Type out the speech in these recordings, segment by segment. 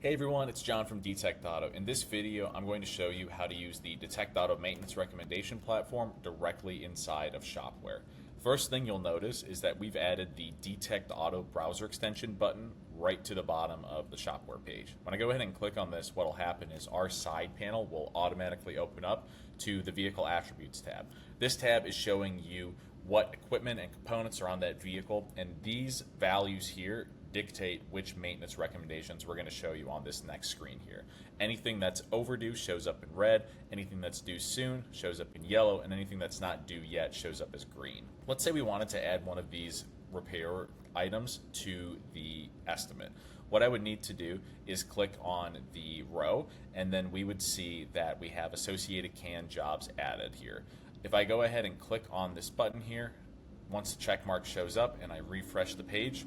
Hey everyone, it's John from Detect Auto. In this video, I'm going to show you how to use the Detect Auto maintenance recommendation platform directly inside of Shop-Ware. First thing you'll notice is that we've added the Detect Auto browser extension button right to the bottom of the Shop-Ware page. When I go ahead and click on this, what will happen is our side panel will automatically open up to the Vehicle Attributes tab. This tab is showing you what equipment and components are on that vehicle, and these values here dictate which maintenance recommendations we're going to show you on this next screen here. Anything that's overdue shows up in red, anything that's due soon shows up in yellow, and anything that's not due yet shows up as green. Let's say we wanted to add one of these repair items to the estimate. What I would need to do is click on the row, and then we would see that we have associated canned jobs added here. If I go ahead and click on this button here, once the check mark shows up and I refresh the page,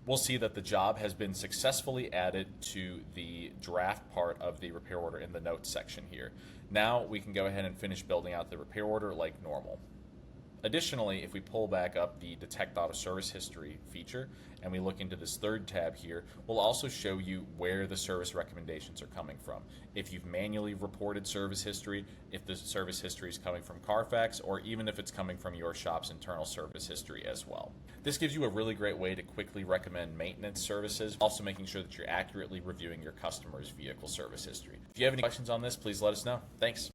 we'll see that the job has been successfully added to the draft part of the repair order in the notes section here. Now we can go ahead and finish building out the repair order like normal. Additionally, if we pull back up the Detect Auto Service History feature and we look into this third tab here, we'll also show you where the service recommendations are coming from. If you've manually reported service history, if the service history is coming from Carfax, or even if it's coming from your shop's internal service history as well. This gives you a really great way to quickly recommend maintenance services, also making sure that you're accurately reviewing your customer's vehicle service history. If you have any questions on this, please let us know. Thanks.